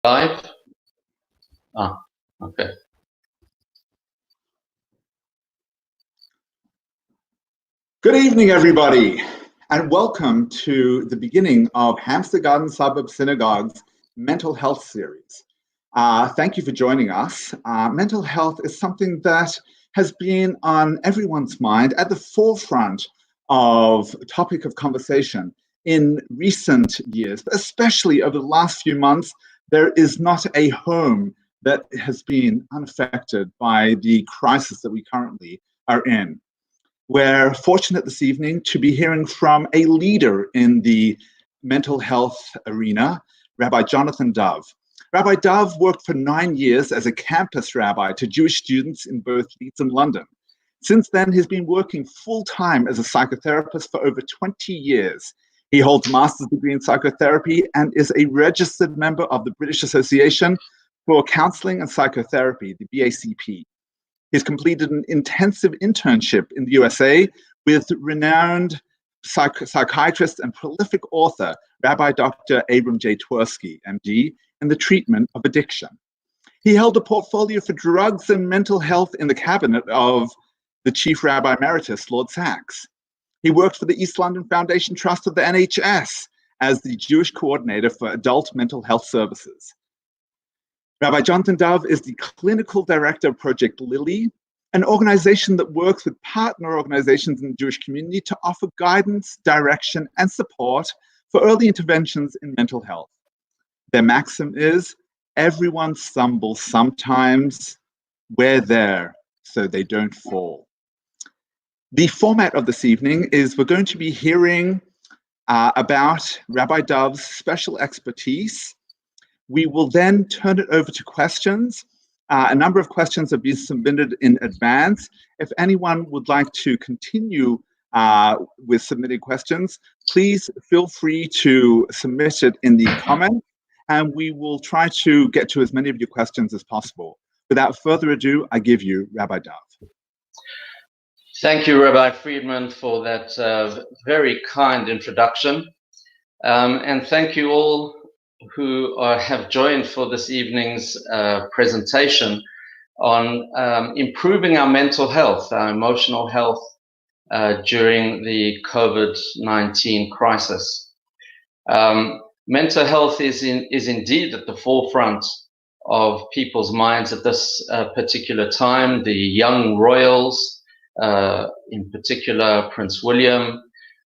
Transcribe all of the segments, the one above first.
Live? Okay. Good evening, everybody, and welcome to the beginning of Hampstead Garden Suburb Synagogue's Mental Health Series. Thank you for joining us. Mental health is something that has been on everyone's mind at the forefront of topic of conversation in recent years, but especially over the last few months. There is not a home that has been unaffected by the crisis that we currently are in. We're fortunate this evening to be hearing from a leader in the mental health arena, Rabbi Jonathan Dove. Rabbi Dove worked for 9 years as a campus rabbi to Jewish students in both Leeds and London. Since then, he's been working full-time as a psychotherapist for over 20 years. He holds a master's degree in psychotherapy and is a registered member of the British Association for Counseling and Psychotherapy, the BACP. He's completed an intensive internship in the USA with renowned psychiatrist and prolific author, Rabbi Dr. Abram J. Twersky, MD, in the treatment of addiction. He held a portfolio for drugs and mental health in the cabinet of the Chief Rabbi Emeritus, Lord Sachs. He worked for the East London Foundation Trust of the NHS as the Jewish coordinator for adult mental health services. Rabbi Jonathan Dove is the clinical director of Project Lily, an organization that works with partner organizations in the Jewish community to offer guidance, direction, and support for early interventions in mental health. Their maxim is, everyone stumbles sometimes, we're there so they don't fall. The format of this evening is we're going to be hearing about Rabbi Dove's special expertise. We will then turn it over to questions. A number of questions have been submitted in advance. If anyone would like to continue with submitting questions, please feel free to submit it in the comments, and we will try to get to as many of your questions as possible. Without further ado, I give you Rabbi Dove. Thank you, Rabbi Friedman, for that very kind introduction. And thank you all who have joined for this evening's presentation on improving our mental health, our emotional health during the COVID-19 crisis. Mental health is indeed at the forefront of people's minds at this particular time. The young royals, in particular Prince William,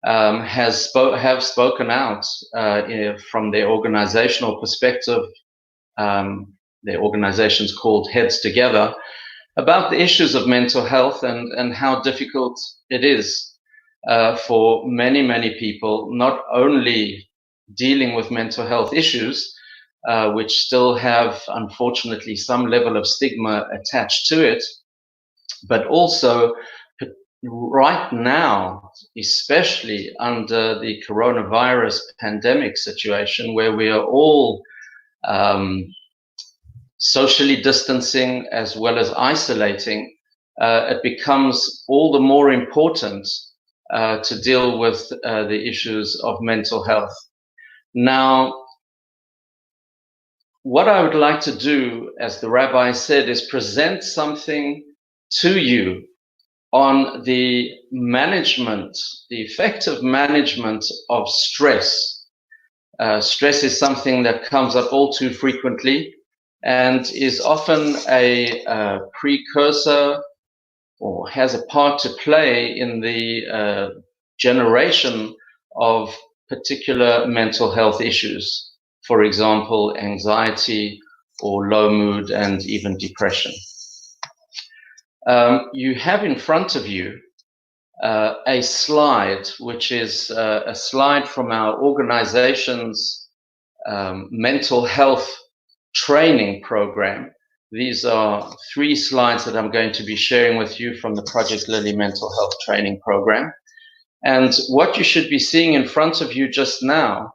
have spoken out from their organizational perspective. Their organization's called Heads Together, about the issues of mental health and how difficult it is for many, many people, not only dealing with mental health issues, which still have, unfortunately, some level of stigma attached to it, but also right now, especially under the coronavirus pandemic situation, where we are all socially distancing as well as isolating, it becomes all the more important to deal with the issues of mental health. Now, what I would like to do, as the rabbi said, is present something to you on the management, the effective management of stress. Stress is something that comes up all too frequently and is often a precursor or has a part to play in the generation of particular mental health issues. For example, anxiety or low mood and even depression. You have in front of you a slide, which is a slide from our organization's mental health training program. These are 3 slides that I'm going to be sharing with you from the Project Lily Mental Health Training Program. And what you should be seeing in front of you just now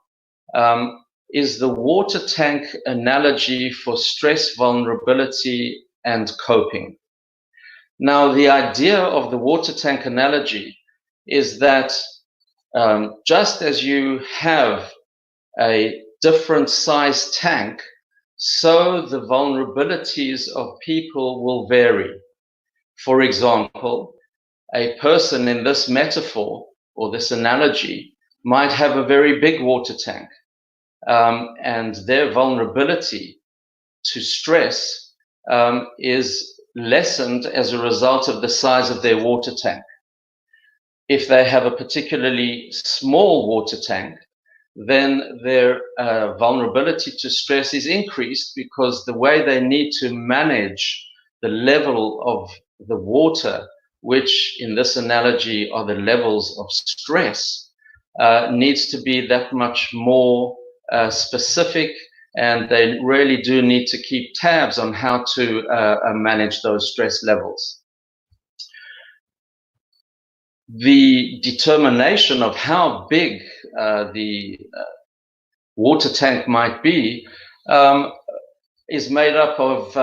is the water tank analogy for stress, vulnerability, and coping. Now, the idea of the water tank analogy is that just as you have a different size tank so the vulnerabilities of people will vary. For example, a person in this metaphor or this analogy might have a very big water tank, and their vulnerability to stress is lessened as a result of the size of their water tank. If they have a particularly small water tank, then their vulnerability to stress is increased because the way they need to manage the level of the water, which in this analogy are the levels of stress, needs to be that much more specific, and they really do need to keep tabs on how to manage those stress levels. The determination of how big the water tank might be is made up of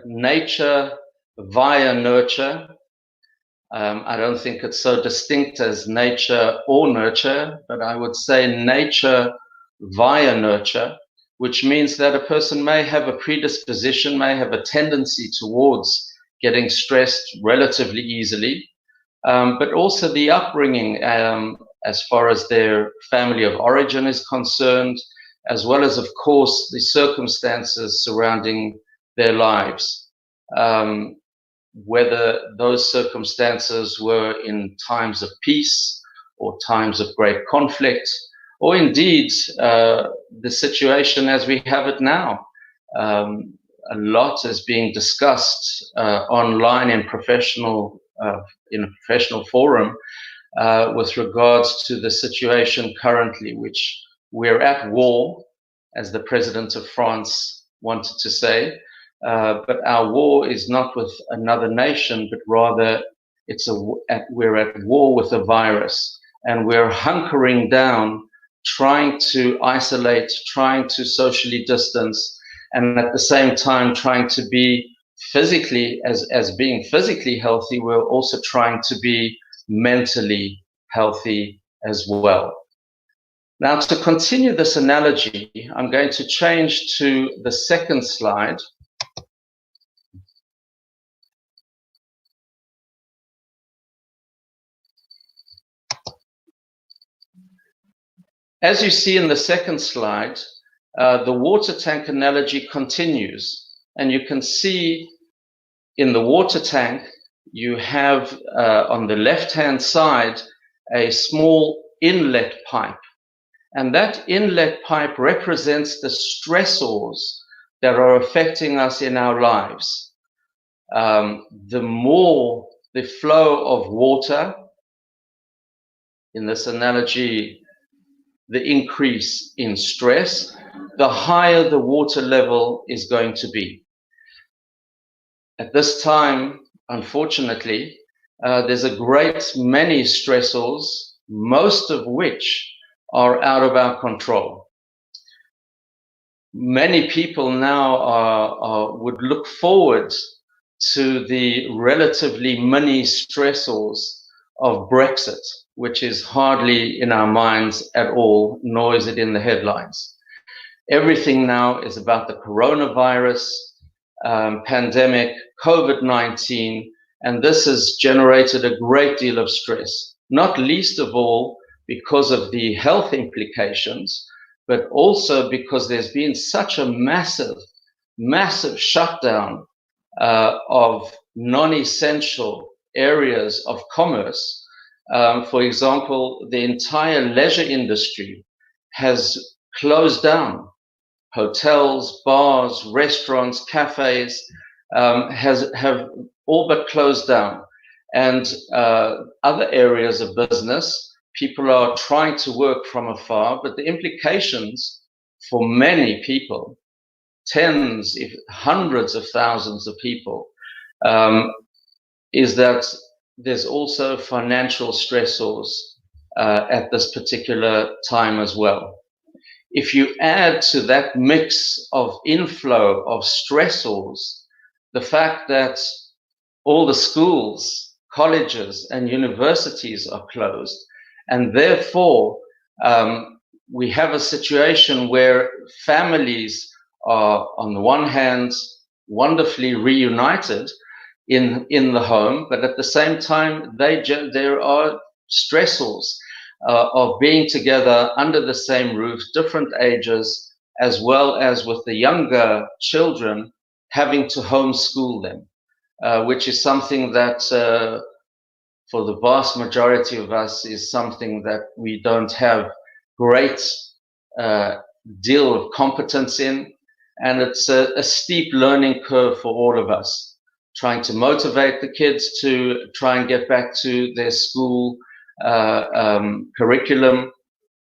nature via nurture. I don't think it's so distinct as nature or nurture, but I would say nature via nurture, which means that a person may have a predisposition, may have a tendency towards getting stressed relatively easily, but also the upbringing as far as their family of origin is concerned, as well as, of course, the circumstances surrounding their lives. Whether those circumstances were in times of peace or times of great conflict, or indeed the situation as we have it now. A lot is being discussed online in a professional forum with regards to the situation currently, which we're at war, as the president of France wanted to say. But our war is not with another nation, but rather we're at war with a virus, and we're hunkering down, trying to isolate, trying to socially distance, and at the same time trying to be physically, as being physically healthy, we're also trying to be mentally healthy as well. Now, to continue this analogy, I'm going to change to the second slide. As you see in the second slide, the water tank analogy continues, and you can see in the water tank, you have on the left-hand side a small inlet pipe, and that inlet pipe represents the stressors that are affecting us in our lives. The more the flow of water, in this analogy, the increase in stress, the higher the water level is going to be. At this time, unfortunately, there's a great many stressors, most of which are out of our control. Many people now would look forward to the relatively mini stressors of Brexit, which is hardly in our minds at all, nor is it in the headlines. Everything now is about the coronavirus pandemic, COVID-19, and this has generated a great deal of stress, not least of all because of the health implications, but also because there's been such a massive shutdown of non-essential areas of commerce. For example, the entire leisure industry has closed down. Hotels, bars, restaurants, cafes have all but closed down. And other areas of business, people are trying to work from afar, but the implications for many people, tens, if hundreds of thousands of people, is that there's also financial stressors at this particular time as well. If you add to that mix of inflow of stressors, the fact that all the schools, colleges, and universities are closed, and therefore we have a situation where families are, on the one hand, wonderfully reunited in the home, but at the same time, there are stressors of being together under the same roof, different ages, as well as with the younger children having to homeschool them, which is something that for the vast majority of us is something that we don't have great deal of competence in. And it's a steep learning curve for all of us, trying to motivate the kids to try and get back to their school curriculum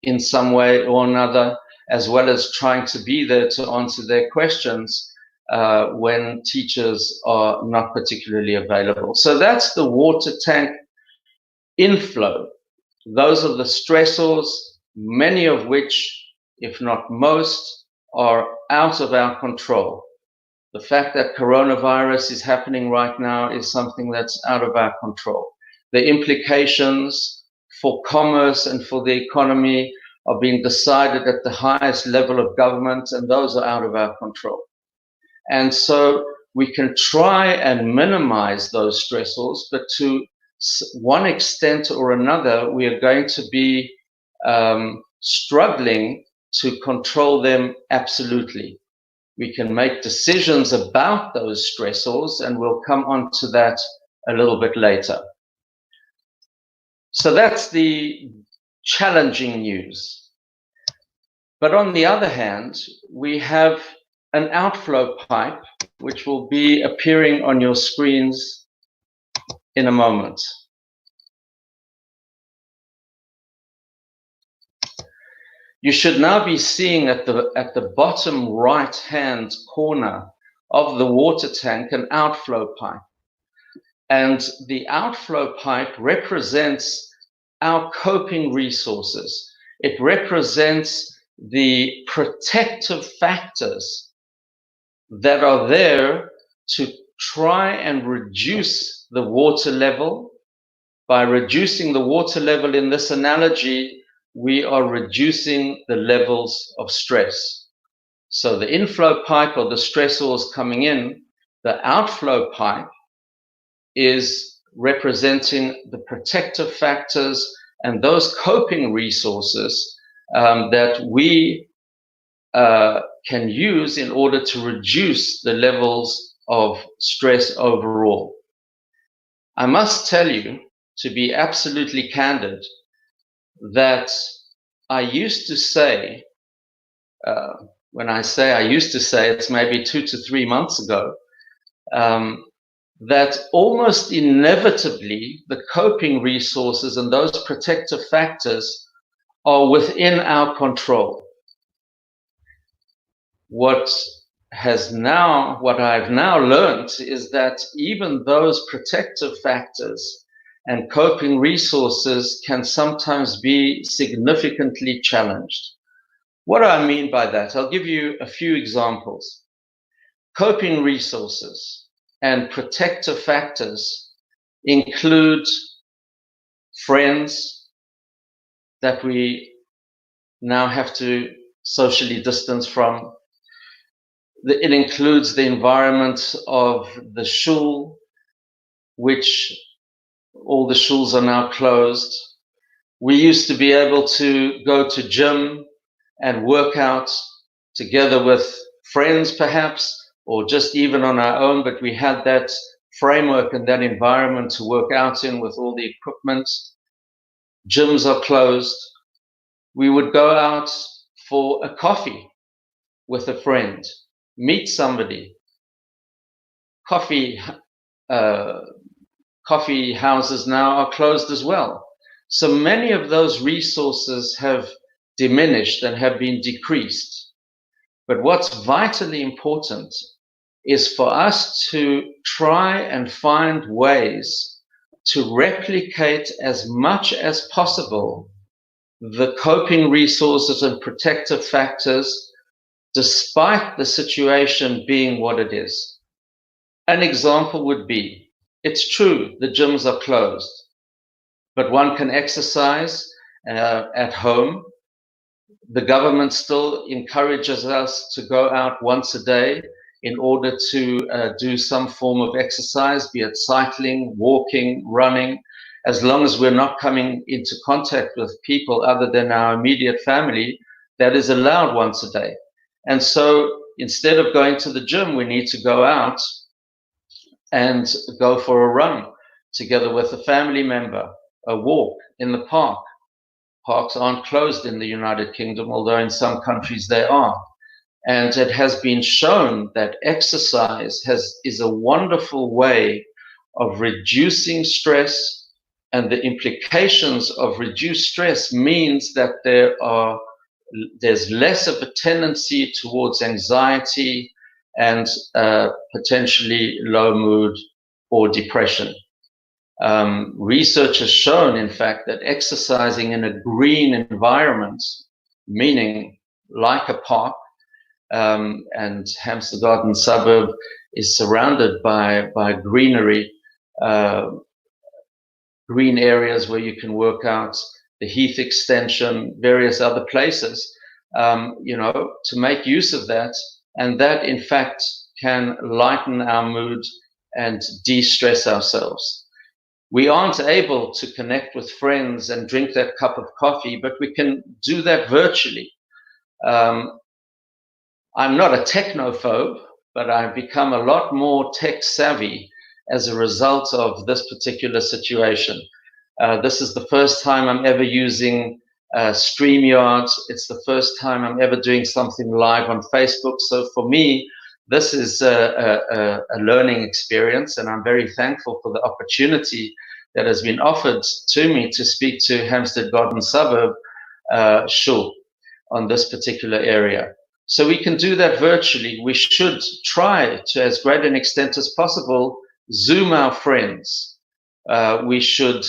in some way or another, as well as trying to be there to answer their questions when teachers are not particularly available. So that's the water tank inflow. Those are the stressors, many of which, if not most, are out of our control. The fact that coronavirus is happening right now is something that's out of our control. The implications for commerce and for the economy are being decided at the highest level of government, and those are out of our control. And so we can try and minimize those stressors, but to one extent or another, we are going to be struggling to control them absolutely. We can make decisions about those stressors, and we'll come on to that a little bit later. So that's the challenging news. But on the other hand, we have an outflow pipe, which will be appearing on your screens in a moment. You should now be seeing at the bottom right-hand corner of the water tank an outflow pipe. And the outflow pipe represents our coping resources. It represents the protective factors that are there to try and reduce the water level. By reducing the water level in this analogy, we are reducing the levels of stress. So the inflow pipe or the stressors coming in, the outflow pipe is representing the protective factors and those coping resources that we can use in order to reduce the levels of stress overall. I must tell you, to be absolutely candid, that I used to say, when I say I used to say, it's maybe 2 to 3 months ago, that almost inevitably the coping resources and those protective factors are within our control. What I've now learned is that even those protective factors and coping resources can sometimes be significantly challenged. What do I mean by that? I'll give you a few examples. Coping resources and protective factors include friends that we now have to socially distance from. It includes the environment of the shul, which all the shuls are now closed. We used to be able to go to gym and work out together with friends perhaps, or just even on our own, but we had that framework and that environment to work out in with all the equipment. Gyms are closed. We would go out for a coffee with a friend, meet somebody. Coffee houses now are closed as well. So many of those resources have diminished and have been decreased. But what's vitally important is for us to try and find ways to replicate as much as possible the coping resources and protective factors, despite the situation being what it is. An example would be, it's true, the gyms are closed, but one can exercise at home. The government still encourages us to go out once a day in order to do some form of exercise, be it cycling, walking, running, as long as we're not coming into contact with people other than our immediate family. That is allowed once a day. And so instead of going to the gym, we need to go out and go for a run together with a family member, a walk in the park. Parks aren't closed in the United Kingdom, although in some countries they are. And it has been shown that exercise is a wonderful way of reducing stress, and the implications of reduced stress means that there's less of a tendency towards anxiety and potentially low mood or depression. Research has shown, in fact, that exercising in a green environment, meaning like a park, and Hampstead Garden suburb is surrounded by greenery, green areas where you can work out, the Heath extension, various other places, to make use of that. And that, in fact, can lighten our mood and de-stress ourselves. We aren't able to connect with friends and drink that cup of coffee, but we can do that virtually. I'm not a technophobe, but I've become a lot more tech savvy as a result of this particular situation. This is the first time I'm ever using StreamYard. It's the first time I'm ever doing something live on Facebook. So for me, this is a learning experience, and I'm very thankful for the opportunity that has been offered to me to speak to Hampstead Garden Suburb Shul on this particular area. So we can do that virtually. We should try to, as great an extent as possible, Zoom our friends. We should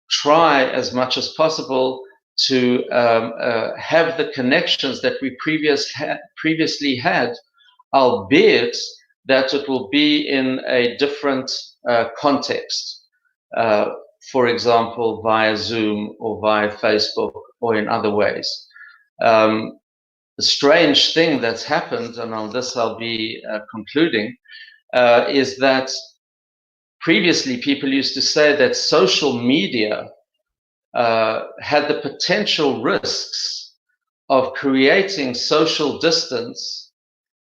try as much as possible to have the connections that we previously had, albeit that it will be in a different context. For example, via Zoom or via Facebook or in other ways. The strange thing that's happened, and on this I'll be concluding, is that previously people used to say that social media had the potential risks of creating social distance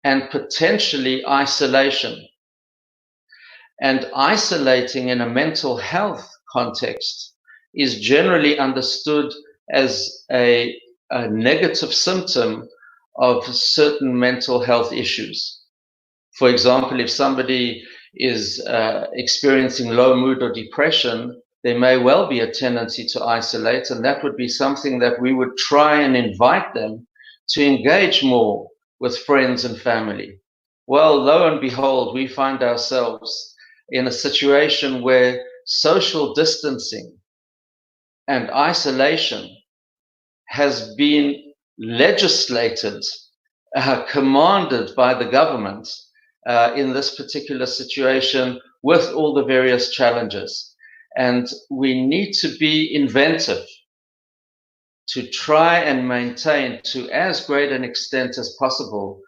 and potentially isolation. And isolating in a mental health context is generally understood as a negative symptom of certain mental health issues. For example, if somebody is experiencing low mood or depression, there may well be a tendency to isolate, and that would be something that we would try and invite them to engage more with friends and family. Well, lo and behold, we find ourselves in a situation where social distancing and isolation has been legislated, commanded by the government in this particular situation with all the various challenges. And we need to be inventive to try and maintain, to as great an extent as possible,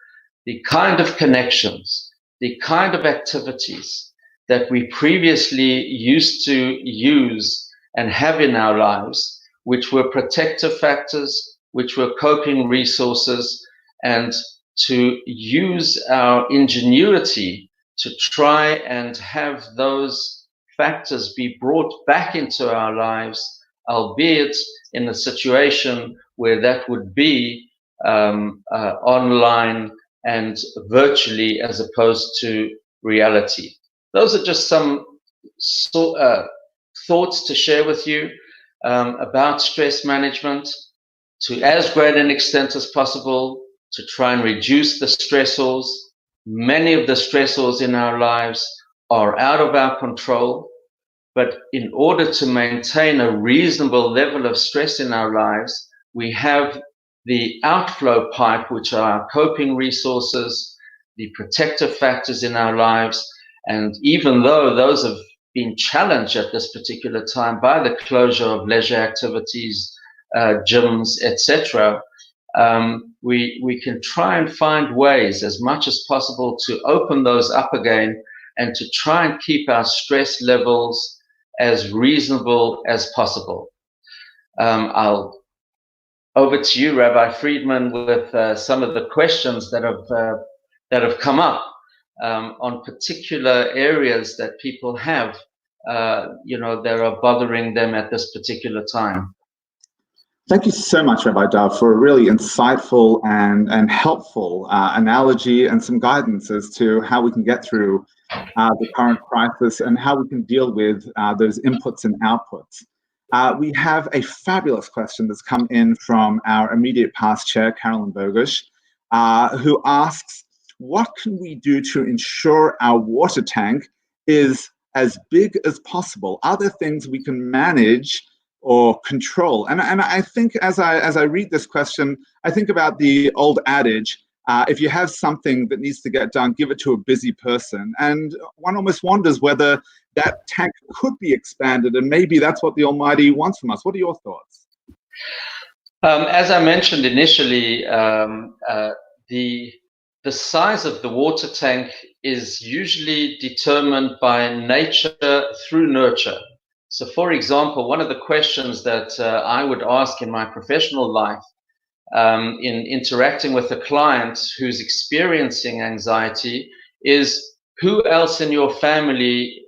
the kind of connections, the kind of activities that we previously used to use and have in our lives, which were protective factors, which were coping resources, and to use our ingenuity to try and have those factors be brought back into our lives, albeit in a situation where that would be online and virtually as opposed to reality. Those are just some thoughts to share with you about stress management, to as great an extent as possible to try and reduce the stressors. Many of the stressors in our lives are out of our control, but in order to maintain a reasonable level of stress in our lives, we have the outflow pipe, which are our coping resources, the protective factors in our lives. And even though those have been challenged at this particular time by the closure of leisure activities, gyms, etc., we can try and find ways as much as possible to open those up again and to try and keep our stress levels as reasonable as possible. I'll over to you, Rabbi Friedman, with some of the questions that have come up on particular areas that people have, that are bothering them at this particular time. Thank you so much, Rabbi Dov, for a really insightful and helpful analogy and some guidance as to how we can get through the current crisis and how we can deal with those inputs and outputs. We have a fabulous question that's come in from our immediate past chair, Carolyn Bogush, who asks, what can we do to ensure our water tank is as big as possible? Are there things we can manage or control? And I think as I read this question, I think about the old adage, if you have something that needs to get done, give it to a busy person. And one almost wonders whether that tank could be expanded, and maybe that's what the Almighty wants from us. What are your thoughts? As I mentioned initially, the size of the water tank is usually determined by nature through nurture. So, for example, one of the questions that I would ask in my professional life in interacting with a client who's experiencing anxiety is, who else in your family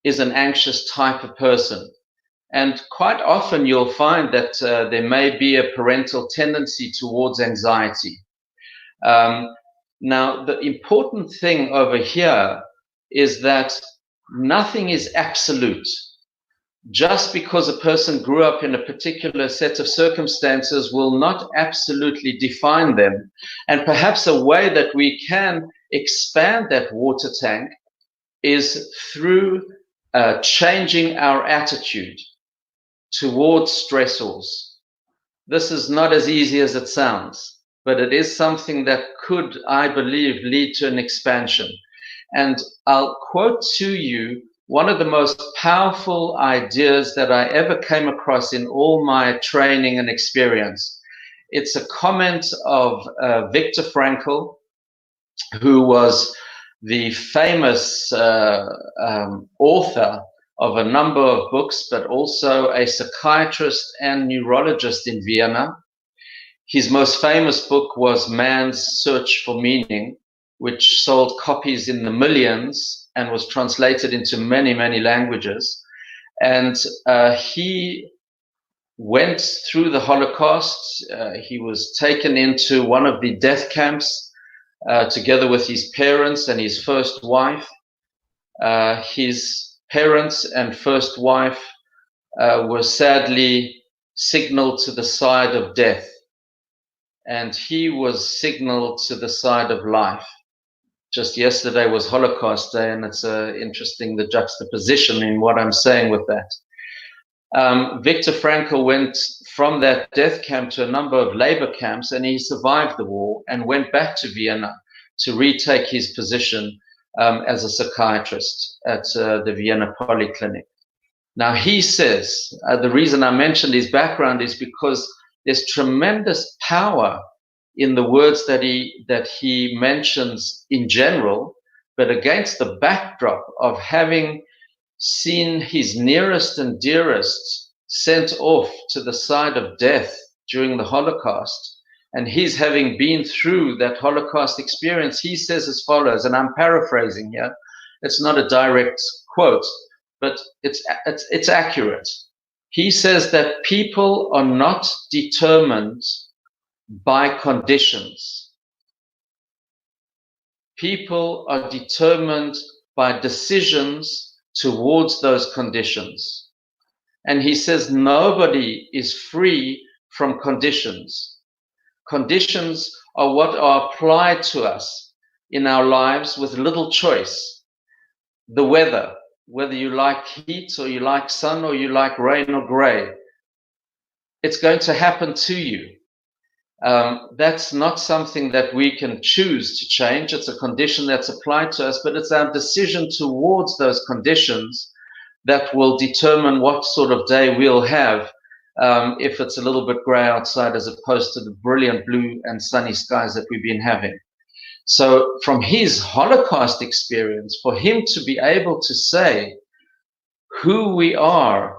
is an anxious type of person? And quite often you'll find that there may be a parental tendency towards anxiety. Now, the important thing over here is that nothing is absolute. Just because a person grew up in a particular set of circumstances will not absolutely define them. And perhaps a way that we can expand that water tank is through changing our attitude towards stressors. This is not as easy as it sounds, but it is something that could, I believe, lead to an expansion. And I'll quote to you one of the most powerful ideas that I ever came across in all my training and experience. It's a comment of Viktor Frankl, who was the famous author of a number of books, but also a psychiatrist and neurologist in Vienna. His most famous book was Man's Search for Meaning, which sold copies in the millions and was translated into many, many languages. And he went through the Holocaust. He was taken into one of the death camps together with his parents and his first wife. His parents and first wife were sadly signaled to the side of death, and he was signaled to the side of life. Just yesterday was Holocaust Day, and it's interesting, the juxtaposition in what I'm saying with that. Viktor Frankl went from that death camp to a number of labor camps, and he survived the war and went back to Vienna to retake his position as a psychiatrist at the Vienna Polyclinic. Now, he says, the reason I mentioned his background is because there's tremendous power in the words that he mentions in general, but against the backdrop of having seen his nearest and dearest sent off to the side of death during the Holocaust, and he's having been through that Holocaust experience, he says as follows, and I'm paraphrasing here. It's not a direct quote, but it's accurate. He says that people are not determined by conditions. People are determined by decisions towards those conditions. And he says nobody is free from conditions. Conditions are what are applied to us in our lives with little choice. The weather, whether you like heat or you like sun or you like rain or gray, it's going to happen to you. That's not something that we can choose to change. It's a condition that's applied to us, but it's our decision towards those conditions that will determine what sort of day we'll have if it's a little bit gray outside as opposed to the brilliant blue and sunny skies that we've been having. So from his Holocaust experience, for him to be able to say who we are,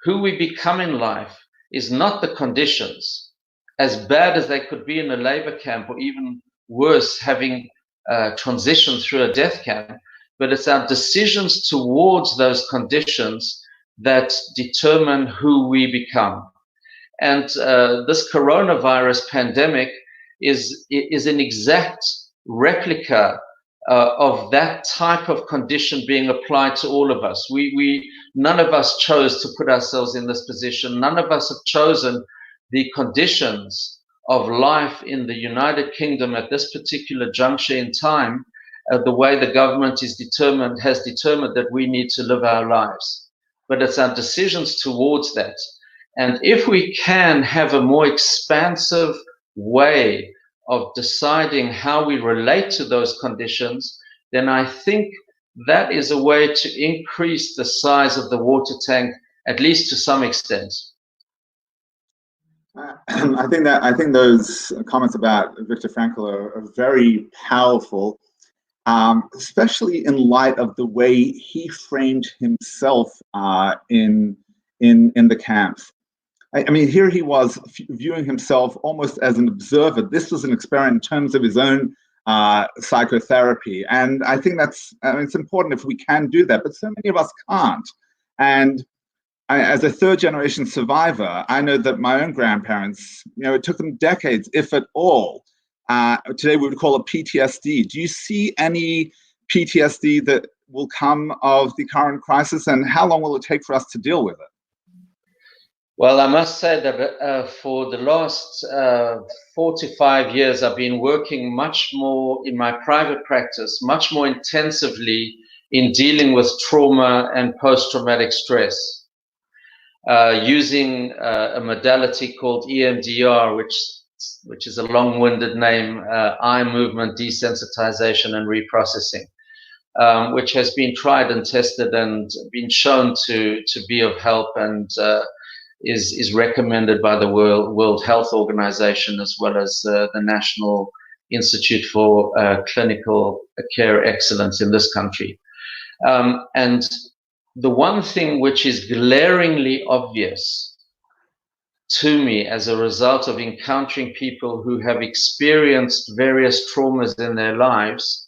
who we become in life, is not the conditions, as bad as they could be in a labor camp, or even worse, having transitioned through a death camp, but it's our decisions towards those conditions that determine who we become. And this coronavirus pandemic is an exact replica of that type of condition being applied to all of us. None of us chose to put ourselves in this position. None of us have chosen the conditions of life in the United Kingdom at this particular juncture in time, the way the government has determined that we need to live our lives. But it's our decisions towards that. And if we can have a more expansive way of deciding how we relate to those conditions, then I think that is a way to increase the size of the water tank, at least to some extent. I think those comments about Viktor Frankl are very powerful, especially in light of the way he framed himself in the camps. I mean, here he was viewing himself almost as an observer. This was an experiment in terms of his own psychotherapy. And I think it's important if we can do that, but so many of us can't. And as a third generation survivor, I know that my own grandparents, it took them decades, if at all. Today we would call it PTSD. Do you see any PTSD that will come of the current crisis, and how long will it take for us to deal with it? Well, I must say that for the last 4 to 5 years, I've been working much more in my private practice, much more intensively in dealing with trauma and post-traumatic stress, using a modality called EMDR, which is a long-winded name, eye movement desensitization and reprocessing, which has been tried and tested and been shown to be of help, and is recommended by the World Health Organization, as well as the National Institute for Clinical Care Excellence in this country. And the one thing which is glaringly obvious to me as a result of encountering people who have experienced various traumas in their lives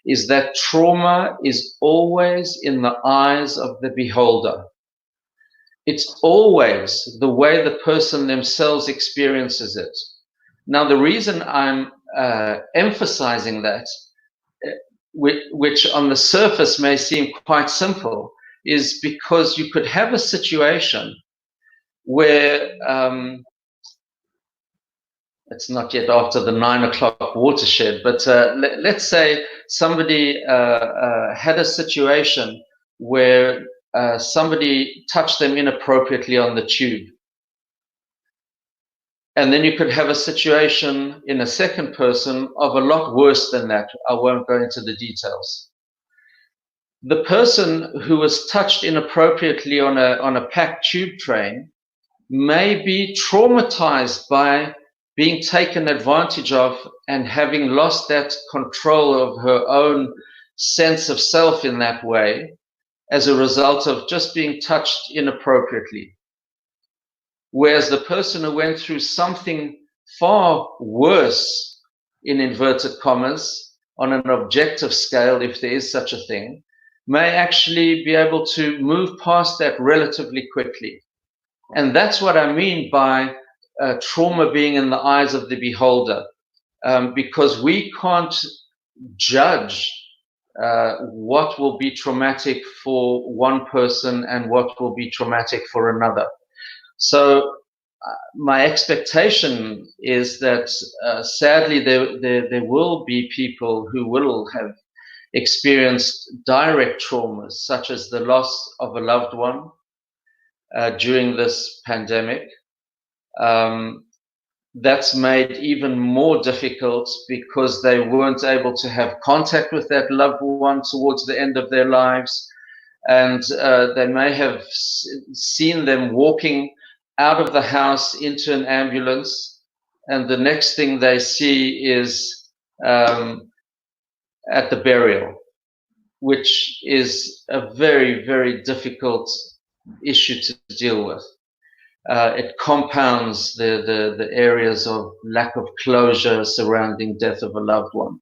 is that trauma is always in the eyes of the beholder. It's always the way the person themselves experiences it. Now, the reason I'm emphasizing that, which on the surface may seem quite simple, is because you could have a situation where it's not yet after the 9 o'clock watershed, but let's say somebody had a situation where somebody touched them inappropriately on the tube. And then you could have a situation in a second person of a lot worse than that. I won't go into the details. The person who was touched inappropriately on a packed tube train may be traumatized by being taken advantage of and having lost that control of her own sense of self in that way, as a result of just being touched inappropriately. Whereas the person who went through something far worse, in inverted commas, on an objective scale, if there is such a thing, may actually be able to move past that relatively quickly. And that's what I mean by trauma being in the eyes of the beholder, because we can't judge what will be traumatic for one person and what will be traumatic for another. So my expectation is that sadly there will be people who will have experienced direct traumas, such as the loss of a loved one during this pandemic. That's made even more difficult because they weren't able to have contact with that loved one towards the end of their lives. And they may have seen them walking out of the house into an ambulance, and the next thing they see is at the burial, which is a very, very difficult issue to deal with. It compounds the areas of lack of closure surrounding death of a loved one.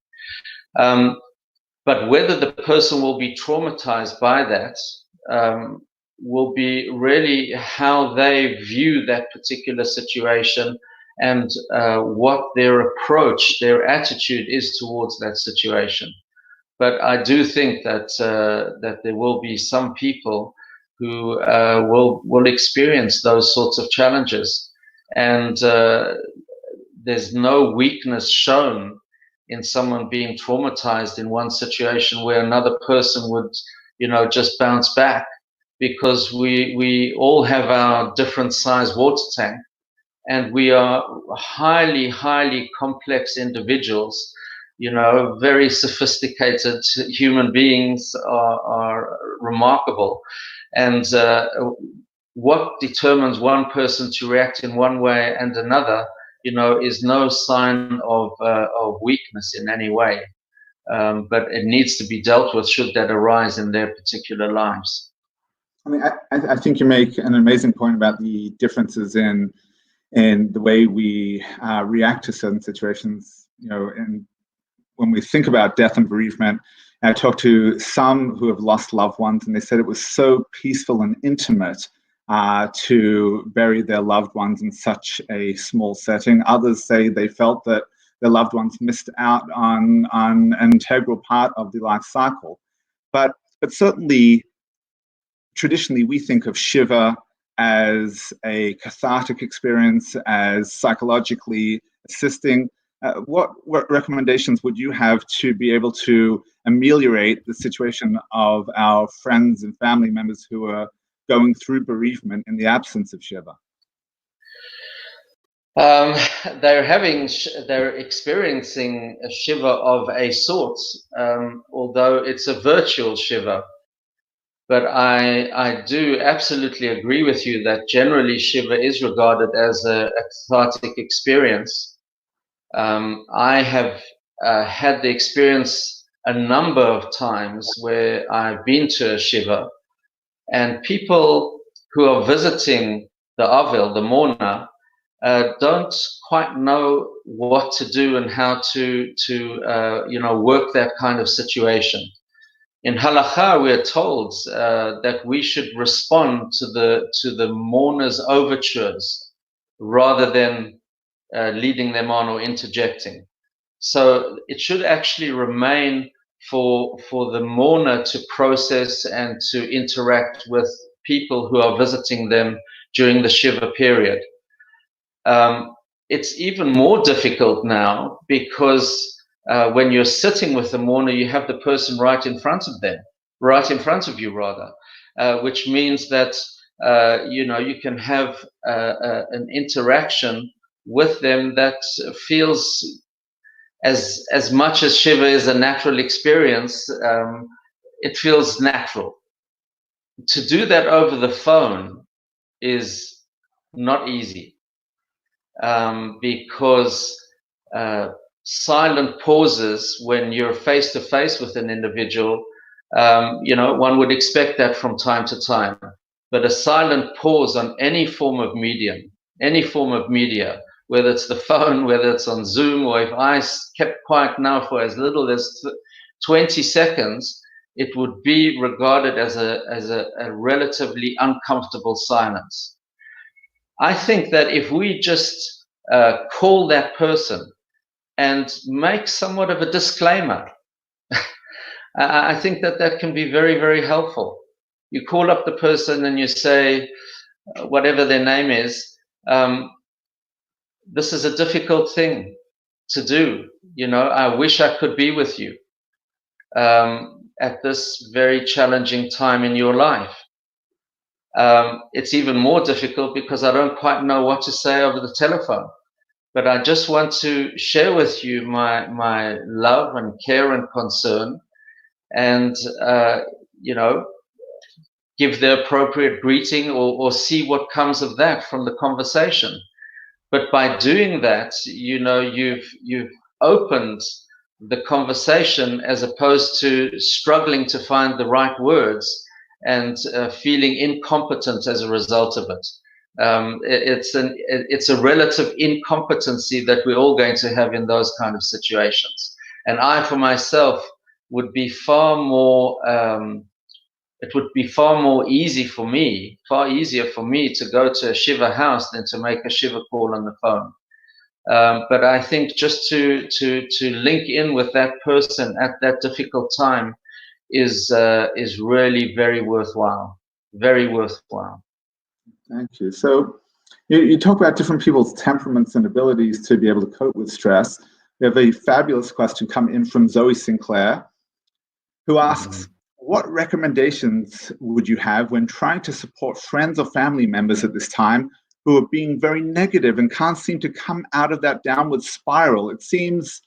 But whether the person will be traumatized by that will be really how they view that particular situation and what their approach, their attitude is towards that situation. But I do think that that there will be some people who will experience those sorts of challenges, and there's no weakness shown in someone being traumatized in one situation where another person would, just bounce back, because we all have our different size water tank, and we are highly, highly complex individuals. Very sophisticated human beings are remarkable. And what determines one person to react in one way and another, is no sign of weakness in any way. But it needs to be dealt with should that arise in their particular lives. I mean, I think you make an amazing point about the differences in the way we react to certain situations, and when we think about death and bereavement. I talked to some who have lost loved ones, and they said it was so peaceful and intimate to bury their loved ones in such a small setting. Others say they felt that their loved ones missed out on an integral part of the life cycle. But certainly, traditionally, we think of Shiva as a cathartic experience, as psychologically assisting. What recommendations would you have to be able to ameliorate the situation of our friends and family members who are going through bereavement in the absence of Shiva? They're experiencing a Shiva of a sort, although it's a virtual Shiva. But I do absolutely agree with you that generally Shiva is regarded as a cathartic experience. I have had the experience a number of times where I've been to a Shiva, and people who are visiting the Avil, the mourner, don't quite know what to do and how to work that kind of situation. In Halakha, we are told that we should respond to the mourner's overtures rather than leading them on or interjecting. So it should actually remain for the mourner to process and to interact with people who are visiting them during the Shiva period. It's even more difficult now because when you're sitting with the mourner, you have the person right in front of you, which means that you can have an interaction with them that feels as much as Shiva is a natural experience. It feels natural. To do that over the phone is not easy, because silent pauses when you're face to face with an individual, one would expect that from time to time. But a silent pause on any form of media, whether it's the phone, whether it's on Zoom, or if I kept quiet now for as little as 20 seconds, it would be regarded as a relatively uncomfortable silence. I think that if we just call that person and make somewhat of a disclaimer, I think that can be very, very helpful. You call up the person and you say, whatever their name is, this is a difficult thing to do. I wish I could be with you at this very challenging time in your life. It's even more difficult because I don't quite know what to say over the telephone. But I just want to share with you my love and care and concern, and give the appropriate greeting or see what comes of that from the conversation. But by doing that, you've opened the conversation as opposed to struggling to find the right words and feeling incompetent as a result of it. It's a relative incompetency that we're all going to have in those kind of situations. And I, for myself, would be far more. It would be far easier for me to go to a Shiva house than to make a Shiva call on the phone. But I think just to link in with that person at that difficult time is really very worthwhile. Very worthwhile. Thank you. So you talk about different people's temperaments and abilities to be able to cope with stress. We have a fabulous question come in from Zoe Sinclair, who asks, what recommendations would you have when trying to support friends or family members at this time who are being very negative and can't seem to come out of that downward spiral? It seems,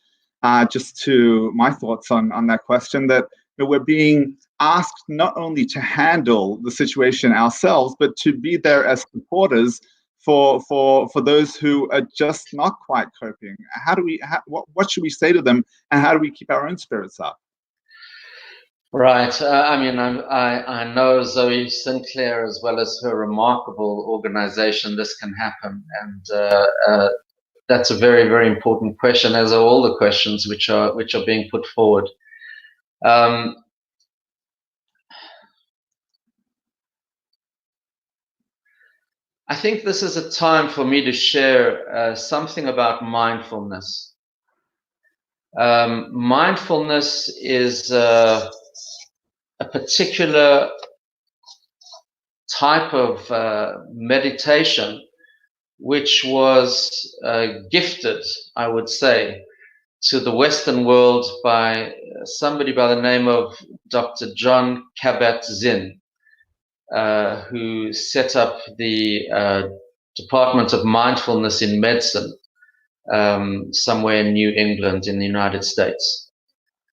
just to my thoughts on that question, that we're being asked not only to handle the situation ourselves, but to be there as supporters for those who are just not quite coping. What should we say to them, and how do we keep our own spirits up? Right. I know Zoe Sinclair as well as her remarkable organization. This can happen, and that's a very, very important question, as are all the questions which are being put forward. I think this is a time for me to share something about mindfulness. Mindfulness is a particular type of meditation which was gifted, I would say, to the Western world by somebody by the name of Dr. Jon Kabat-Zinn, who set up the Department of Mindfulness in Medicine somewhere in New England in the United States.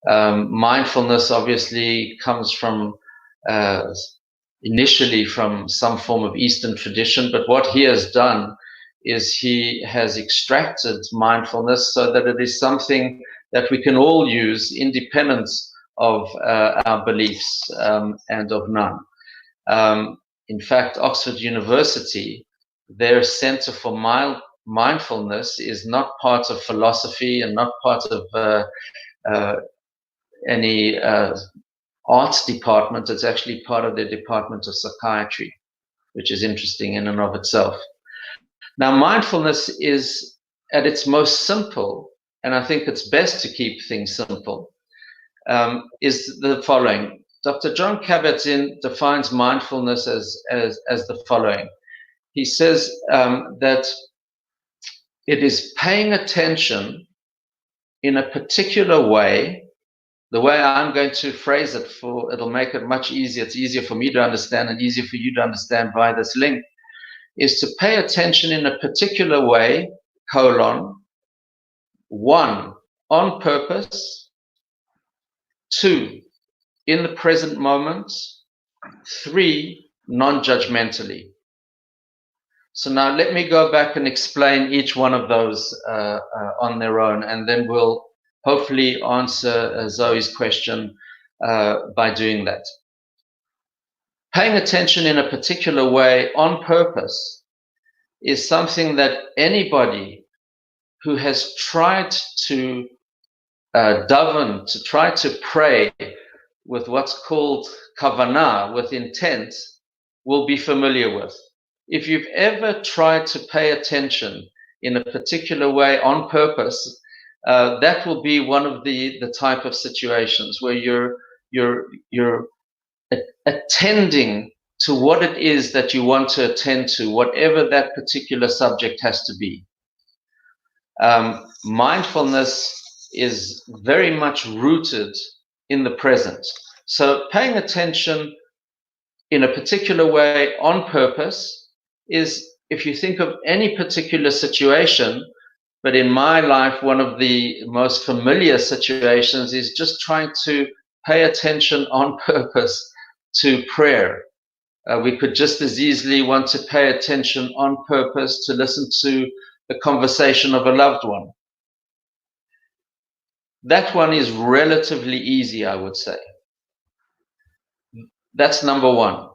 Mindfulness obviously comes from initially from some form of Eastern tradition, but what he has done is he has extracted mindfulness so that it is something that we can all use independent of our beliefs and of none. In fact, Oxford University, their Center for Mindfulness is not part of philosophy and not part of any arts department. It's actually part of the Department of Psychiatry, which is interesting in and of itself. Now, mindfulness is at its most simple, and I think it's best to keep things simple, is the following. Dr. Jon Kabat-Zinn defines mindfulness as the following. He says that it is paying attention in a particular way. The way I'm going to phrase it, it'll make it much easier. It's easier for me to understand and easier for you to understand via this link, is to pay attention in a particular way, 1, on purpose, 2, in the present moment, 3, non-judgmentally. So now let me go back and explain each one of those on their own, and then we'll hopefully answer Zoe's question by doing that. Paying attention in a particular way on purpose is something that anybody who has tried to daven, to try to pray with what's called kavanah, with intent, will be familiar with. If you've ever tried to pay attention in a particular way on purpose, that will be one of the type of situations where you're attending to what it is that you want to attend to, whatever that particular subject has to be. Mindfulness is very much rooted in the present. So paying attention in a particular way on purpose is, if you think of any particular situation, but in my life, one of the most familiar situations is just trying to pay attention on purpose to prayer. We could just as easily want to pay attention on purpose to listen to the conversation of a loved one. That one is relatively easy, I would say. That's number one.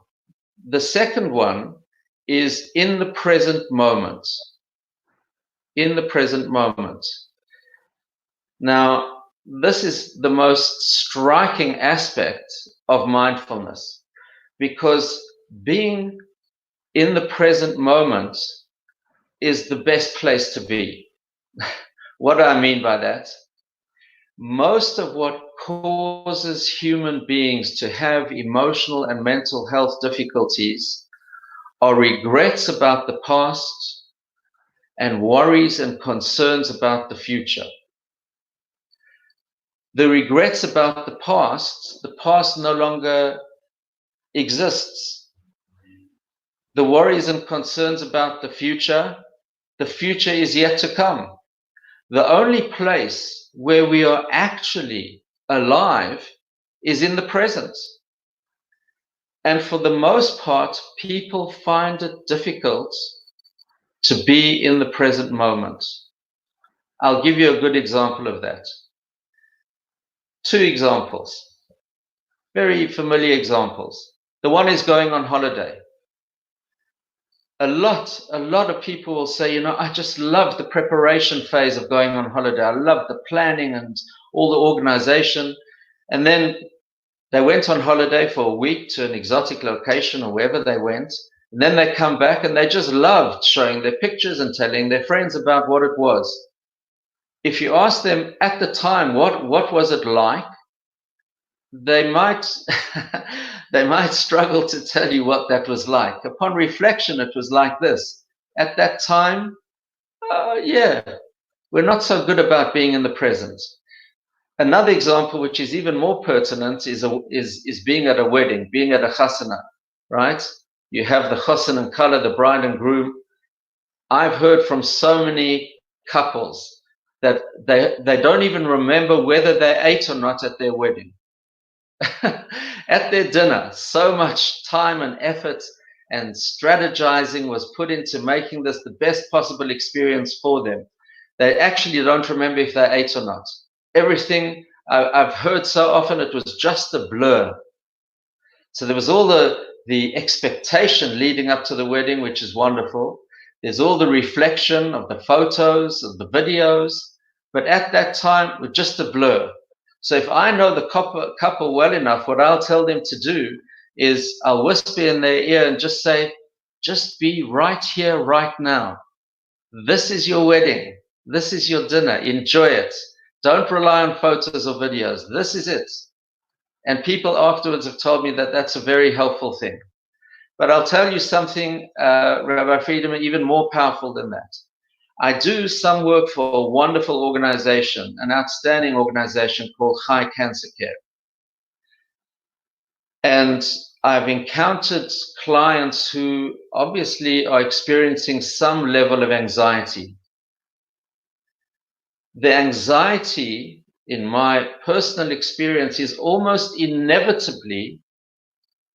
The second one is in the present moment. In the present moment. Now, this is the most striking aspect of mindfulness, because being in the present moment is the best place to be. What do I mean by that? Most of what causes human beings to have emotional and mental health difficulties are regrets about the past and worries and concerns about the future. The regrets about the past no longer exists. The worries and concerns about the future is yet to come. The only place where we are actually alive is in the present. And for the most part, people find it difficult to be in the present moment. I'll give you a good example of that. Two examples, very familiar examples. The one is going on holiday. A lot of people will say, I just love the preparation phase of going on holiday. I love the planning and all the organization. And then they went on holiday for a week to an exotic location or wherever they went. And then they come back and they just loved showing their pictures and telling their friends about what it was. If you ask them at the time, what was it like? They might struggle to tell you what that was like. Upon reflection, it was like this. At that time, yeah, we're not so good about being in the present. Another example, which is even more pertinent, is being at a wedding, being at a chasana, right? You have the chassan and kala, the bride and groom. I've heard from so many couples that they don't even remember whether they ate or not at their wedding. At their dinner, so much time and effort and strategizing was put into making this the best possible experience for them. They actually don't remember if they ate or not. Everything I've heard so often, it was just a blur. So there was all the expectation leading up to the wedding, which is wonderful. There's all the reflection of the photos, of the videos, but at that time, it was just a blur. So if I know the couple well enough, what I'll tell them to do is I'll whisper in their ear and just say, just be right here, right now. This is your wedding. This is your dinner. Enjoy it. Don't rely on photos or videos. This is it. And people afterwards have told me that that's a very helpful thing. But I'll tell you something, Rabbi Friedman, even more powerful than that. I do some work for a wonderful organization, an outstanding organization called Chai Cancer Care. And I've encountered clients who obviously are experiencing some level of anxiety. The anxiety, in my personal experience, is almost inevitably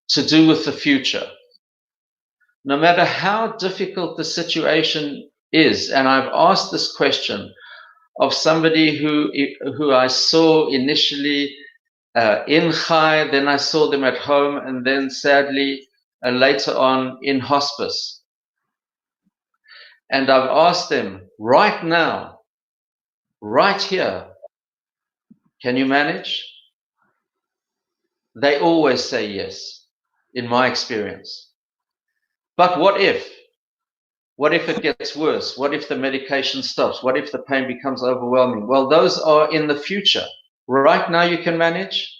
to do with the future. No matter how difficult the situation is, and I've asked this question of somebody who I saw initially in Chai, then I saw them at home, and then sadly later on in hospice. And I've asked them, right now, right here, can you manage? They always say yes, in my experience. But what if? What if it gets worse? What if the medication stops? What if the pain becomes overwhelming? Well, those are in the future. Right now you can manage?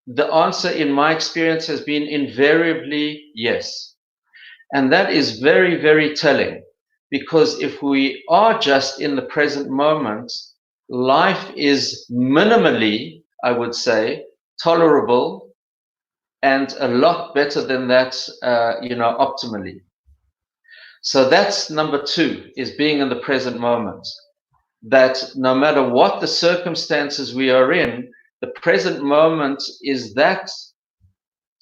The answer in my experience has been invariably yes. And that is very, very telling, because if we are just in the present moment, life is minimally, I would say, tolerable and a lot better than that, optimally. So that's number two, is being in the present moment. That no matter what the circumstances we are in, the present moment is that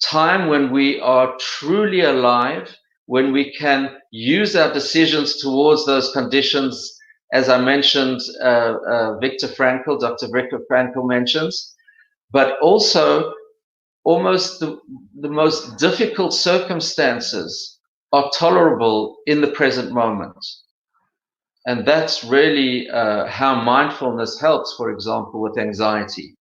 time when we are truly alive, when we can use our decisions towards those conditions, as I mentioned, Viktor Frankl, Dr. Viktor Frankl mentions, but also almost the most difficult circumstances are tolerable in the present moment. And that's really how mindfulness helps, for example, with anxiety.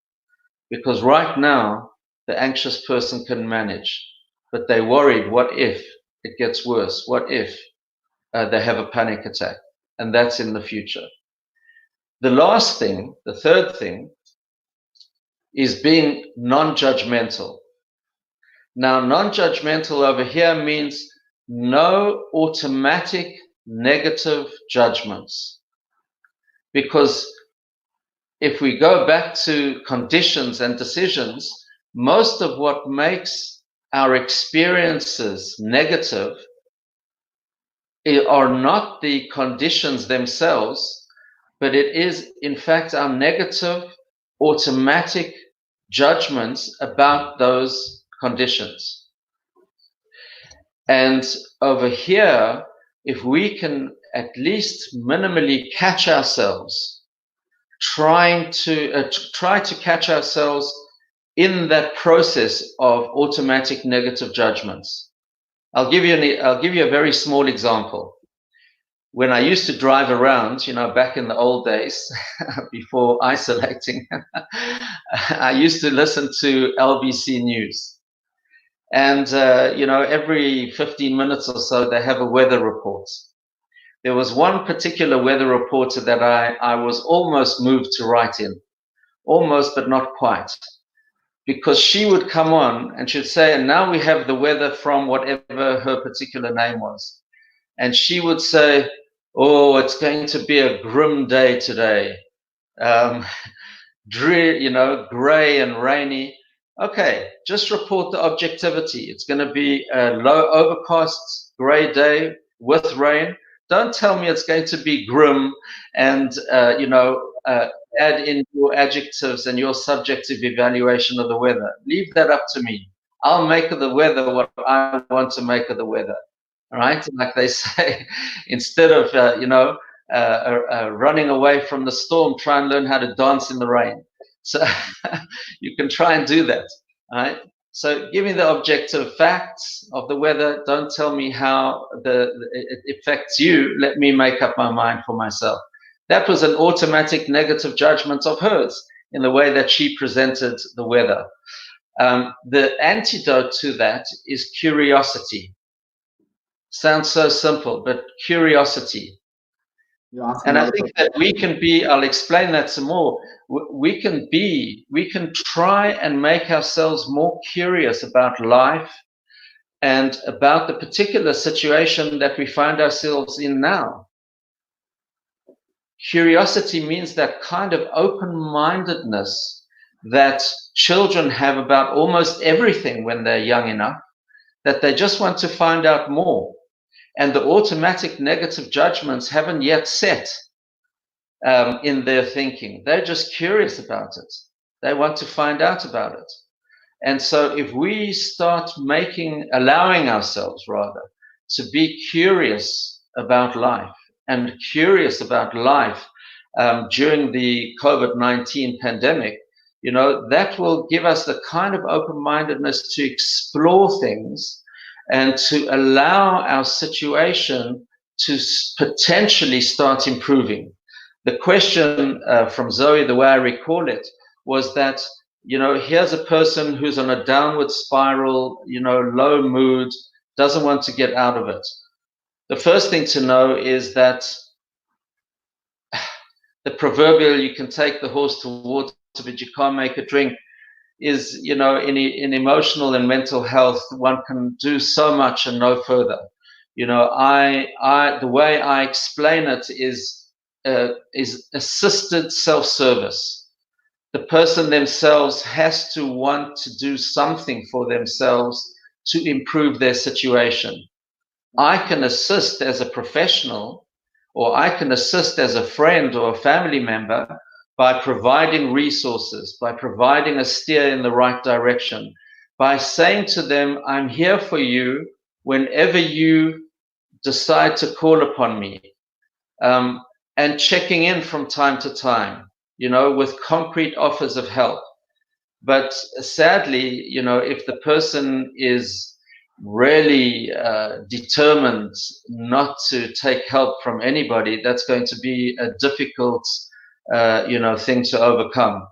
Because right now, the anxious person can manage, but they're worried, what if it gets worse? What if they have a panic attack? And that's in the future. The last thing, the third thing, is being non-judgmental. Now, non-judgmental over here means no automatic negative judgments. Because if we go back to conditions and decisions, most of what makes our experiences negative are not the conditions themselves, but it is, in fact, our negative automatic judgments about those conditions. And over here, if we can at least minimally catch ourselves, try to catch ourselves in that process of automatic negative judgments. I'll give you a very small example. When I used to drive around, back in the old days, before isolating, I used to listen to LBC News. And, every 15 minutes or so, they have a weather report. There was one particular weather reporter that I was almost moved to write in. Almost, but not quite. Because she would come on and she'd say, and now we have the weather from whatever her particular name was. And she would say, oh, it's going to be a grim day today. Gray and rainy. Okay, just report the objectivity. It's going to be a low overcast gray day with rain. Don't tell me it's going to be grim and, add in your adjectives and your subjective evaluation of the weather. Leave that up to me. I'll make of the weather what I want to make of the weather. All right? Like they say, instead of, running away from the storm, try and learn how to dance in the rain. So you can try and do that. All right? So give me the objective facts of the weather. Don't tell me how it affects you. Let me make up my mind for myself. That was an automatic negative judgment of hers in the way that she presented the weather. The antidote to that is curiosity. Sounds so simple, but curiosity. And I think that we can I'll explain that some more. We can try and make ourselves more curious about life and about the particular situation that we find ourselves in now. Curiosity means that kind of open-mindedness that children have about almost everything when they're young enough, that they just want to find out more. And the automatic negative judgments haven't yet set in their thinking. They're just curious about it. They want to find out about it. And so if we start allowing ourselves rather, to be curious about life, and curious about life during the COVID-19 pandemic, that will give us the kind of open-mindedness to explore things and to allow our situation to potentially start improving. The question from Zoe, the way I recall it, was that, here's a person who's on a downward spiral, low mood, doesn't want to get out of it. The first thing to know is that the proverbial, you can take the horse to water, but you can't make it drink, is, in emotional and mental health, one can do so much and no further. The way I explain it is assisted self-service. The person themselves has to want to do something for themselves to improve their situation. I can assist as a professional, or I can assist as a friend or a family member by providing resources, by providing a steer in the right direction, by saying to them, I'm here for you whenever you decide to call upon me, and checking in from time to time, with concrete offers of help. But sadly, if the person is really determined not to take help from anybody, that's going to be a difficult, thing to overcome.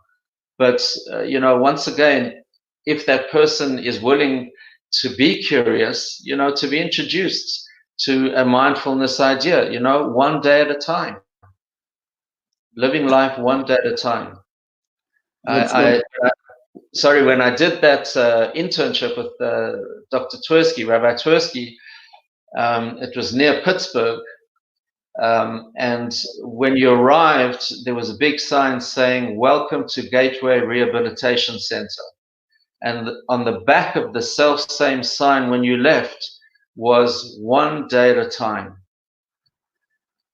But, once again, if that person is willing to be curious, to be introduced to a mindfulness idea, one day at a time, living life one day at a time. Sorry, when I did that internship with Dr. Tversky, Rabbi Tversky, it was near Pittsburgh. And when you arrived, there was a big sign saying, "Welcome to Gateway Rehabilitation Center." And on the back of the self-same sign when you left was one day at a time.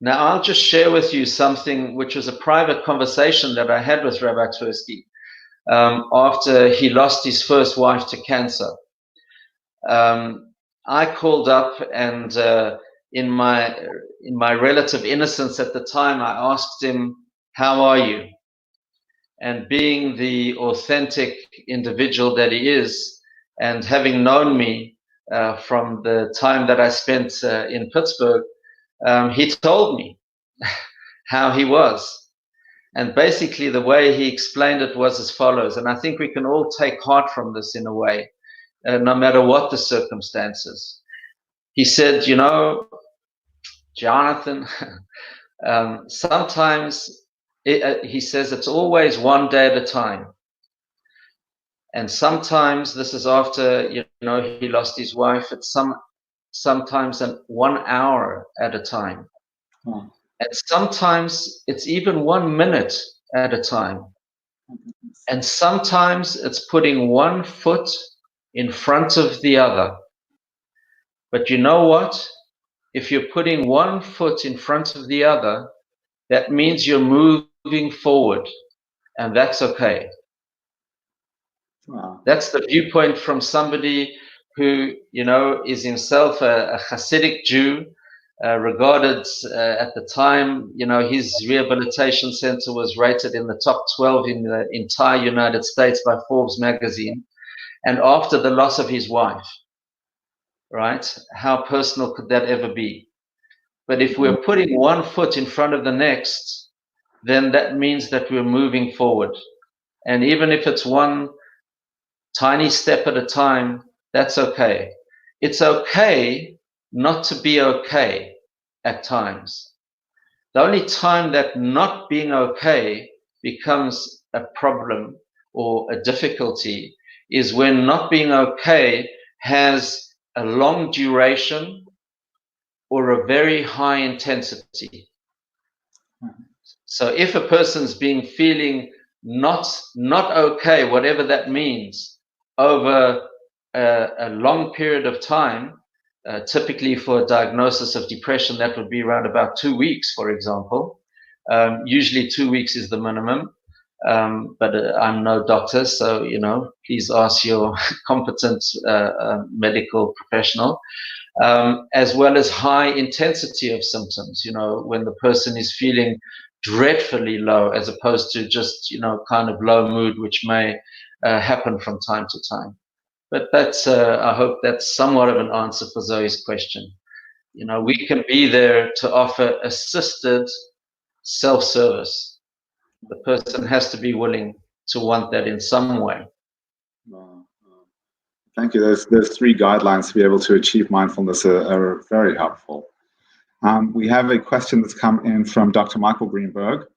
Now, I'll just share with you something which was a private conversation that I had with Rabbi Tversky after he lost his first wife to cancer. I called up and in my relative innocence at the time, I asked him, "How are you?" And being the authentic individual that he is, and having known me from the time that I spent in Pittsburgh, he told me how he was. And basically the way he explained it was as follows, and I think we can all take heart from this in a way, no matter what the circumstances. He said, Jonathan, sometimes he says it's always one day at a time. And sometimes this is after, he lost his wife. It's sometimes 1 hour at a time. And sometimes it's even 1 minute at a time. And sometimes it's putting one foot in front of the other. But you know what? If you're putting one foot in front of the other, that means you're moving forward, and that's okay. Wow. That's the viewpoint from somebody who, is himself a Hasidic Jew, regarded at the time, his rehabilitation center was rated in the top 12 in the entire United States by Forbes magazine. And after the loss of his wife, right? How personal could that ever be? But if we're putting one foot in front of the next, then that means that we're moving forward. And even if it's one tiny step at a time, that's okay. It's okay not to be okay at times. The only time that not being okay becomes a problem or a difficulty is when not being okay has a long duration or a very high intensity. So if a person's been feeling not okay, whatever that means, over a long period of time, typically for a diagnosis of depression, that would be around about 2 weeks, for example. Usually 2 weeks is the minimum, but I'm no doctor, so, please ask your competent medical professional. As well as high intensity of symptoms, when the person is feeling dreadfully low, as opposed to just, kind of low mood, which may happen from time to time. But that's, I hope that's somewhat of an answer for Zoe's question. We can be there to offer assisted self-service. The person has to be willing to want that in some way. Thank you. Those 3 guidelines to be able to achieve mindfulness are very helpful. We have a question that's come in from Dr. Michael Greenberg,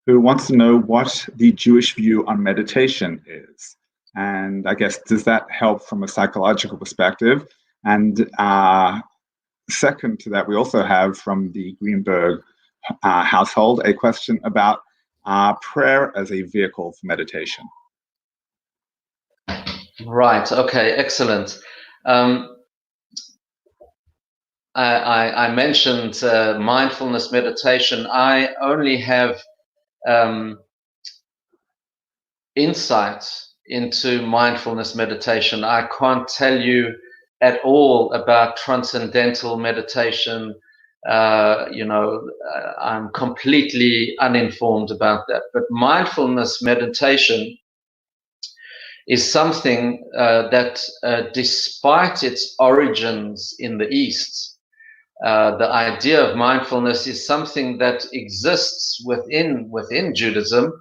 who wants to know what the Jewish view on meditation is. And I guess, does that help from a psychological perspective? And second to that, we also have from the Greenberg household a question about prayer as a vehicle for meditation. Right. Okay. Excellent. I mentioned mindfulness meditation. I only have insight into mindfulness meditation. I can't tell you at all about transcendental meditation. I'm completely uninformed about that. But mindfulness meditation is something that, despite its origins in the East, the idea of mindfulness is something that exists within Judaism.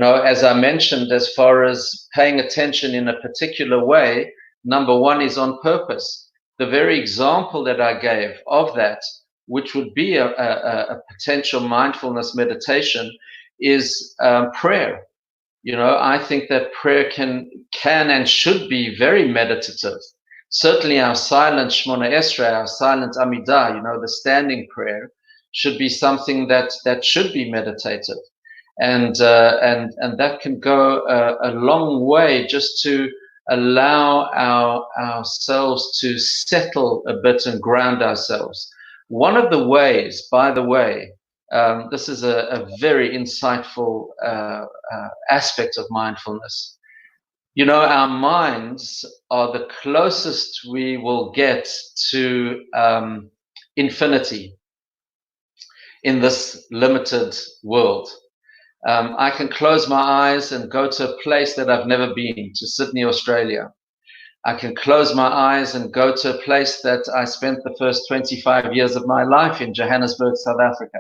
As I mentioned, as far as paying attention in a particular way, number one is on purpose. The very example that I gave of that, which would be a potential mindfulness meditation, is prayer. I think that prayer can and should be very meditative. Certainly our silent Shmona Esrei, our silent Amidah, the standing prayer, should be something that should be meditative. And that can go a long way just to allow ourselves to settle a bit and ground ourselves. One of the ways, by the way, this is a very insightful aspect of mindfulness. Our minds are the closest we will get to infinity in this limited world. I can close my eyes and go to a place that I've never been, to Sydney, Australia. I can close my eyes and go to a place that I spent the first 25 years of my life in, Johannesburg, South Africa.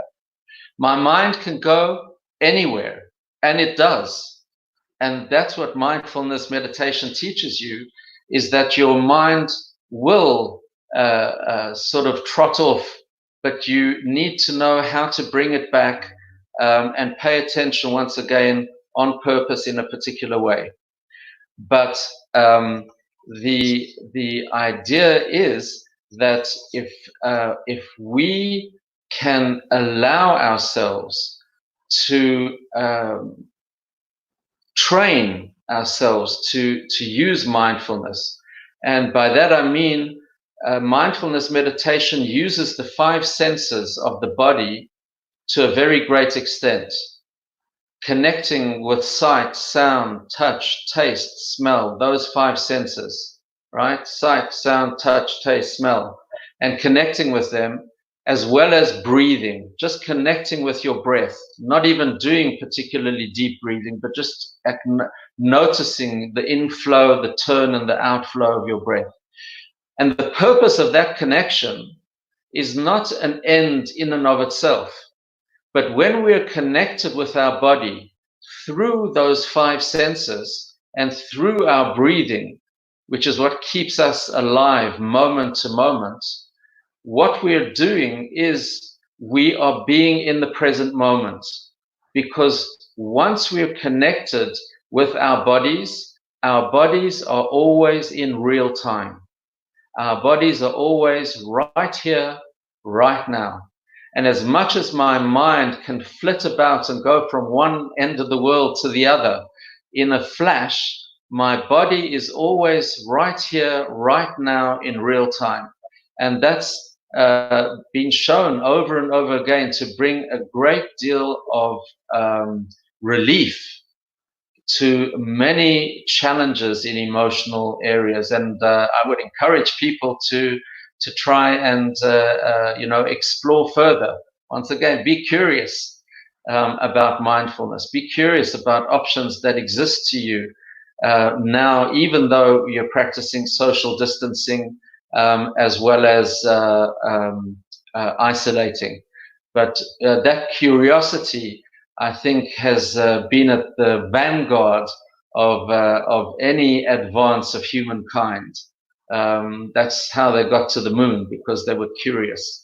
My mind can go anywhere, and it does. And that's what mindfulness meditation teaches you, is that your mind will sort of trot off, but you need to know how to bring it back and pay attention once again on purpose in a particular way. But the idea is that if we can allow ourselves to train ourselves to use mindfulness, and by that I mean mindfulness meditation uses the 5 senses of the body to a very great extent, connecting with sight, sound, touch, taste, smell, those 5 senses, right? Sight, sound, touch, taste, smell, and connecting with them, as well as breathing, just connecting with your breath, not even doing particularly deep breathing, but just noticing the inflow, the turn, and the outflow of your breath. And the purpose of that connection is not an end in and of itself, but when we're connected with our body through those 5 senses and through our breathing, which is what keeps us alive moment to moment, what we're doing is we are being in the present moment. Because once we're connected with our bodies are always in real time. Our bodies are always right here, right now. And as much as my mind can flit about and go from one end of the world to the other in a flash, my body is always right here, right now, in real time. And that's been shown over and over again to bring a great deal of relief to many challenges in emotional areas. And I would encourage people to try and explore further. Once again, be curious about mindfulness. Be curious about options that exist to you now, even though you're practicing social distancing, as well as isolating. But that curiosity, I think, has been at the vanguard of any advance of humankind. That's how they got to the moon, because they were curious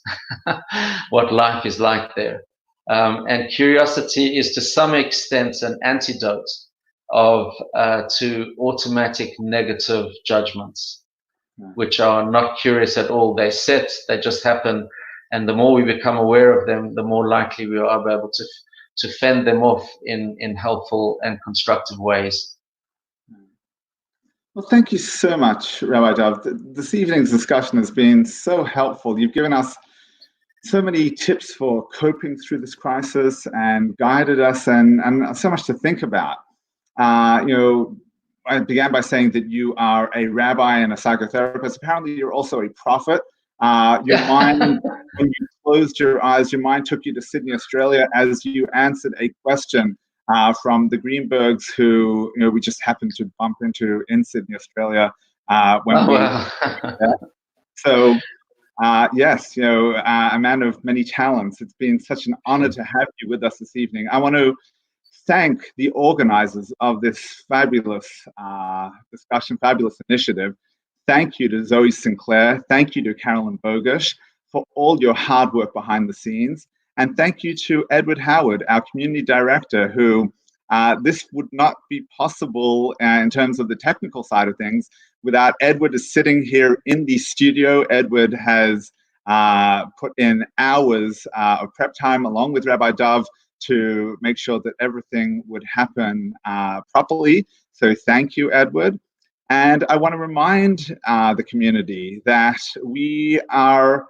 what life is like there. And curiosity is to some extent an antidote to automatic negative judgments, which are not curious at all. They just happen. And the more we become aware of them, the more likely we are able to fend them off in helpful and constructive ways. Well, thank you so much, Rabbi Dov. This evening's discussion has been so helpful. You've given us so many tips for coping through this crisis and guided us, and so much to think about. I began by saying that you are a rabbi and a psychotherapist. Apparently, you're also a prophet. Your mind, when you closed your eyes, your mind took you to Sydney, Australia, as you answered a question from the Greenbergs, who we just happened to bump into in Sydney, Australia, when we. Wow. So. Yes, a man of many talents. It's been such an honor to have you with us this evening. I want to thank the organizers of this fabulous discussion, fabulous initiative. Thank you to Zoe Sinclair. Thank you to Carolyn Bogush for all your hard work behind the scenes. And thank you to Edward Howard, our community director, who this would not be possible in terms of the technical side of things without Edward is sitting here in the studio. Edward has put in hours of prep time along with Rabbi Dov to make sure that everything would happen properly. So thank you, Edward. And I want to remind the community that we are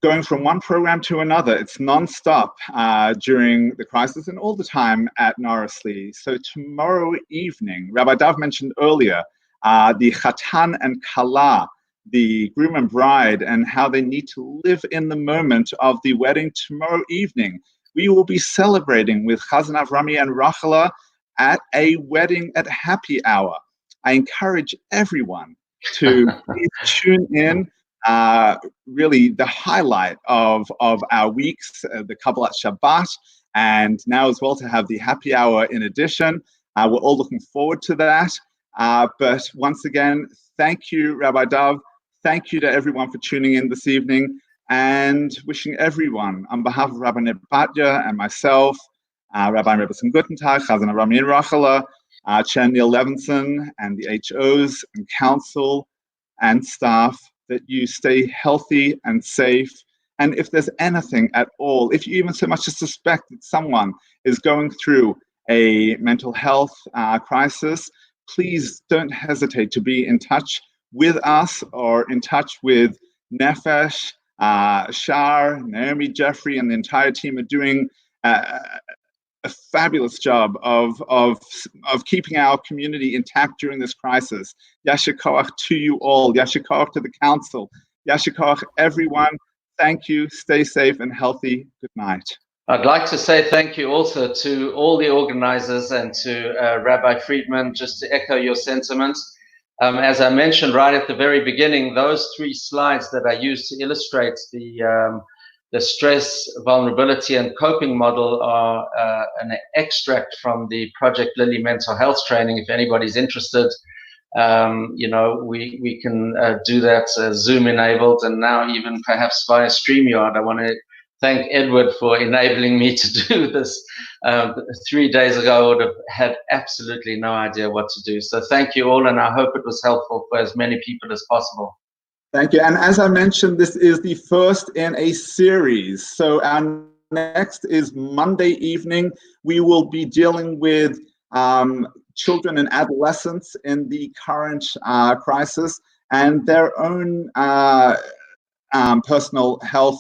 going from one program to another. It's nonstop during the crisis and all the time at Norris Lee. So tomorrow evening, Rabbi Dov mentioned earlier, the Chatan and Kala, the groom and bride, and how they need to live in the moment of the wedding tomorrow evening. We will be celebrating with Chazan Avrami and Rachela at a wedding at happy hour. I encourage everyone to please tune in. Really the highlight of our weeks, the Kabbalat Shabbat, and now as well to have the happy hour in addition. We're all looking forward to that. But once again, thank you, Rabbi Dov. Thank you to everyone for tuning in this evening, and wishing everyone, on behalf of Rabbi Nebbatya and myself, Rabbi Rebbetzin Gutentag, Chazan Avrami and Rachela, Chair Neil Levinson, and the HOs and council and staff, that you stay healthy and safe. And if there's anything at all, if you even so much as suspect that someone is going through a mental health crisis, please don't hesitate to be in touch with us or in touch with Nefesh, Shar, Naomi, Jeffrey, and the entire team are doing a fabulous job of keeping our community intact during this crisis. Yasher koach to you all. Yasher koach to the council. Yasher koach everyone. Thank you. Stay safe and healthy. Good night. I'd like to say thank you also to all the organizers and to Rabbi Friedman, just to echo your sentiments. As I mentioned right at the very beginning, those 3 slides that I used to illustrate the stress, vulnerability, and coping model are an extract from the Project Lily mental health training. If anybody's interested, we can do that Zoom enabled, and now even perhaps via StreamYard. I want to thank Edward for enabling me to do this. 3 days ago, I would have had absolutely no idea what to do. So thank you all, and I hope it was helpful for as many people as possible. Thank you. And as I mentioned, this is the first in a series. So our next is Monday evening. We will be dealing with children and adolescents in the current crisis and their own personal health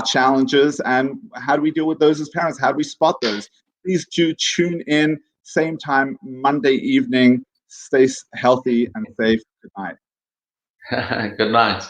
challenges, and how do we deal with those as parents? How do we spot those? Please do tune in, same time Monday evening. Stay healthy and safe. Good night. Good night.